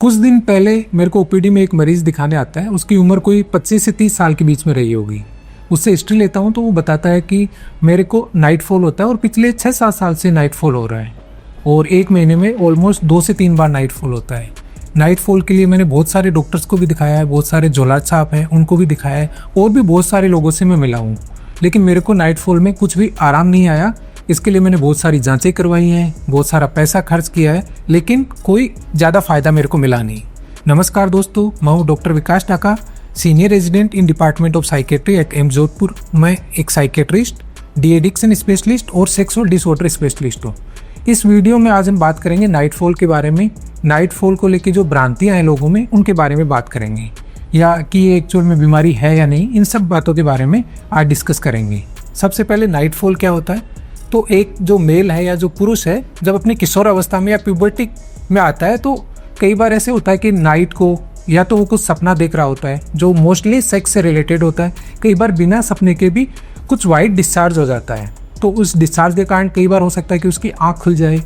कुछ दिन पहले मेरे को ओपीडी में एक मरीज दिखाने आता है। उसकी उम्र कोई 25 से 30 साल के बीच में रही होगी। उससे हिस्ट्री लेता हूँ तो वो बताता है कि मेरे को नाइट फॉल होता है और पिछले 6-7 साल से नाइट फॉल हो रहा है और एक महीने में ऑलमोस्ट 2 से 3 बार नाइट फॉल होता है। नाइट फॉल के लिए मैंने बहुत सारे डॉक्टर्स को भी दिखाया है, बहुत सारे झोला छाप हैं उनको भी दिखाया है और भी बहुत सारे लोगों से मैं मिला हूँ, लेकिन मेरे को नाइट फॉल में कुछ भी आराम नहीं आया। इसके लिए मैंने बहुत सारी जांचें करवाई हैं, बहुत सारा पैसा खर्च किया है, लेकिन कोई ज़्यादा फायदा मेरे को मिला नहीं। नमस्कार दोस्तों, मैं हूँ doctor Vikas Taka, senior resident in department of psychiatry at AIIMS Jodhpur. मैं एक साइकेट्रिस्ट, डी एडिक्शन स्पेशलिस्ट और सेक्सुअल डिसऑर्डर स्पेशलिस्ट हूँ। इस वीडियो में आज हम बात करेंगे नाइट फॉल के बारे में। नाइट फॉल को लेकर जो भ्रांतियाँ हैं लोगों में, उनके बारे में बात करेंगे, या कि ये एक्चुअल में बीमारी है या नहीं, इन सब बातों के बारे में आज डिस्कस करेंगे। सबसे पहले नाइट फॉल क्या होता है? तो एक जो मेल है या जो पुरुष है, जब अपनी किशोर अवस्था में या प्यूबर्टी में आता है तो कई बार ऐसे होता है कि नाइट को या तो वो कुछ सपना देख रहा होता है जो मोस्टली सेक्स से रिलेटेड होता है। कई बार बिना सपने के भी कुछ वाइट डिस्चार्ज हो जाता है, तो उस डिस्चार्ज के कारण कई बार हो सकता है कि उसकी आँख खुल जाए,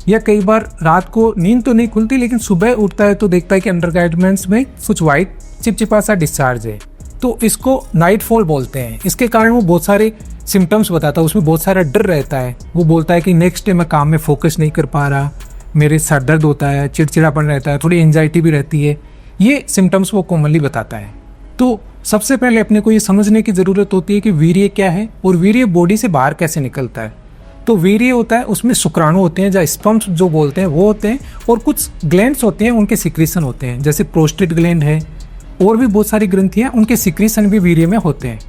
या कई बार रात को नींद तो नहीं खुलती लेकिन सुबह उठता है तो देखता है कि अंडरगारमेंट्स में कुछ वाइट चिपचिपा सा डिस्चार्ज है, तो इसको नाइट फॉल बोलते हैं। इसके कारण वो बहुत सारे सिम्टम्स बताता है, उसमें बहुत सारा डर रहता है। वो बोलता है कि नेक्स्ट डे मैं काम में फोकस नहीं कर पा रहा, मेरे सर दर्द होता है, चिड़चिड़ापन रहता है, थोड़ी एंजाइटी भी रहती है। ये सिम्टम्स वो कॉमनली बताता है। तो सबसे पहले अपने को ये समझने की ज़रूरत होती है कि वीर्य क्या है और वीर्य बॉडी से बाहर कैसे निकलता है। तो वीर्य होता है, उसमें शुक्राणु होते हैं, या स्पर्म्स जो बोलते हैं वो होते हैं, और कुछ ग्लैंड्स होते हैं, उनके सिक्रीशन होते हैं, जैसे प्रोस्टेट ग्लैंड है और भी बहुत सारी ग्रंथियाँ, उनके सिक्रीशन भी वीर्य में होते हैं।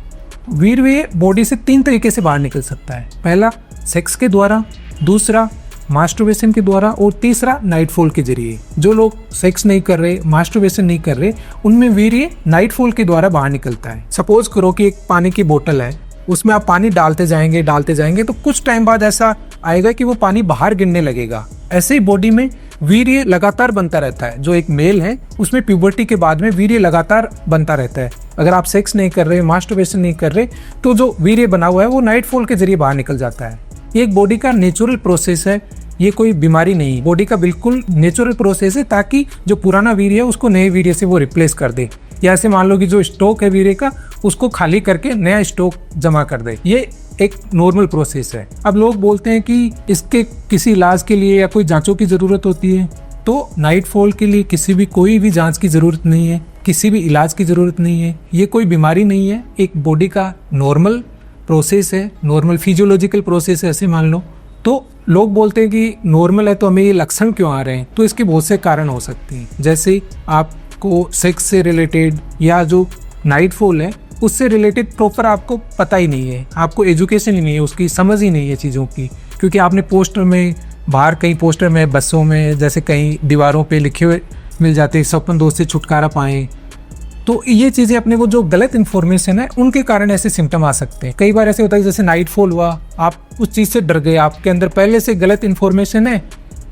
वीर्य बॉडी से 3 तरीके से बाहर निकल सकता है। पहला सेक्स के द्वारा, दूसरा मास्टरबेशन के द्वारा, और तीसरा नाइट फॉल के जरिए। जो लोग सेक्स नहीं कर रहे, मास्टरबेशन नहीं कर रहे, उनमें वीर्य नाइट फॉल के द्वारा बाहर निकलता है। सपोज करो कि एक पानी की बोतल है, उसमें आप पानी डालते जाएंगे तो कुछ टाइम बाद ऐसा आएगा कि वो पानी बाहर गिरने लगेगा। ऐसे ही बॉडी में वीर्य लगातार बनता रहता है। जो एक मेल है उसमें प्यूबर्टी के बाद में वीर्य लगातार बनता रहता है। अगर आप सेक्स नहीं कर रहे, मास्टरबेशन नहीं कर रहे, तो जो वीर्य बना हुआ है वो नाइट फॉल के जरिए बाहर निकल जाता है। ये एक बॉडी का नेचुरल प्रोसेस है, ये कोई बीमारी नहीं। बॉडी का बिल्कुल नेचुरल प्रोसेस है, ताकि जो पुराना वीर्य है उसको नए वीर्य से वो रिप्लेस कर दे, या ऐसे मान लो कि जो स्टॉक है वीर्य का उसको खाली करके नया स्टॉक जमा कर दे। ये एक नॉर्मल प्रोसेस है। अब लोग बोलते हैं कि इसके किसी इलाज के लिए या कोई जांचों की ज़रूरत होती है, तो नाइट फॉल के लिए कोई भी जांच की ज़रूरत नहीं है, किसी भी इलाज की ज़रूरत नहीं है। ये कोई बीमारी नहीं है, एक बॉडी का नॉर्मल प्रोसेस है, नॉर्मल फिजियोलॉजिकल प्रोसेस है, ऐसे मान लो। तो लोग बोलते हैं कि नॉर्मल है तो हमें ये लक्षण क्यों आ रहे हैं? तो इसके बहुत से कारण हो सकते हैं, जैसे आपको सेक्स से रिलेटेड या जो नाइट फॉल है उससे रिलेटेड प्रॉपर आपको पता ही नहीं है, आपको एजुकेशन ही नहीं है, उसकी समझ ही नहीं है चीज़ों की, क्योंकि आपने पोस्टर में, बाहर कहीं पोस्टर में, बसों में, जैसे कहीं दीवारों पे लिखे हुए मिल जाते हैं सपन दोस्त से छुटकारा पाएं। तो ये चीज़ें अपने को जो गलत इन्फॉर्मेशन है उनके कारण ऐसे सिम्टम आ सकते हैं। कई बार ऐसे होता है जैसे नाइट फॉल हुआ, आप उस चीज़ से डर गए, आपके अंदर पहले से गलत इन्फॉर्मेशन है,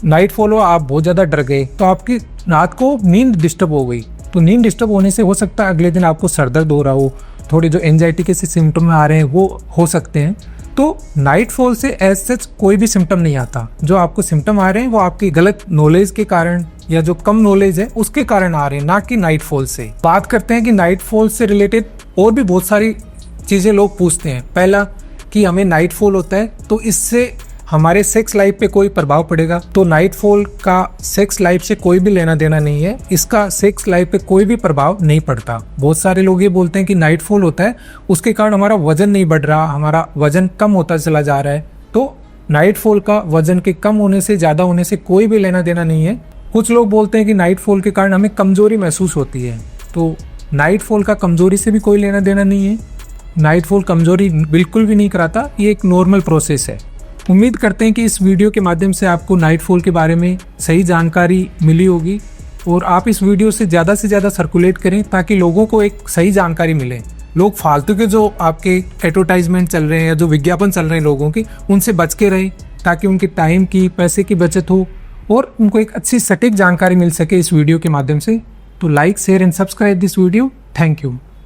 नाइट फॉल हुआ, आप बहुत ज़्यादा डर गए, तो आपकी रात को नींद डिस्टर्ब हो गई। तो नींद डिस्टर्ब होने से हो सकता है अगले दिन आपको सर दर्द हो रहा हो, थोड़ी जो एंजाइटी के सिम्टम आ रहे हैं वो हो सकते हैं। तो नाइट फॉल से एज सच कोई भी सिम्टम नहीं आता। जो आपको सिम्टम आ रहे हैं वो आपकी गलत नॉलेज के कारण या जो कम नॉलेज है उसके कारण आ रहे हैं, ना कि नाइट फॉल से। बात करते हैं कि नाइट फॉल से रिलेटेड और भी बहुत सारी चीज़ें लोग पूछते हैं। पहला कि हमें नाइट फॉल होता है तो इससे हमारे सेक्स लाइफ पे कोई प्रभाव पड़ेगा? तो नाइट फॉल का सेक्स लाइफ से कोई भी लेना देना नहीं है, इसका सेक्स लाइफ पे कोई भी प्रभाव नहीं पड़ता। बहुत सारे लोग ये बोलते हैं कि नाइट फॉल होता है उसके कारण हमारा वजन नहीं बढ़ रहा, हमारा वजन कम होता चला जा रहा है। तो नाइट फॉल का वजन के कम होने से, ज़्यादा होने से कोई भी लेना देना नहीं है। कुछ लोग बोलते हैं कि नाइट फॉल के कारण हमें कमजोरी महसूस होती है, तो नाइट फॉल का कमजोरी से भी कोई लेना देना नहीं है। नाइट फॉल कमजोरी बिल्कुल भी नहीं कराता, ये एक नॉर्मल प्रोसेस है। उम्मीद करते हैं कि इस वीडियो के माध्यम से आपको नाइट फॉल के बारे में सही जानकारी मिली होगी, और आप इस वीडियो से ज़्यादा सर्कुलेट करें ताकि लोगों को एक सही जानकारी मिले। लोग फालतू के जो आपके एडवर्टाइजमेंट चल रहे हैं या जो विज्ञापन चल रहे हैं लोगों की, उनसे बच के रहें ताकि उनके टाइम की, पैसे की बचत हो और उनको एक अच्छी सटीक जानकारी मिल सके इस वीडियो के माध्यम से। तो like, share and subscribe this video. Thank you.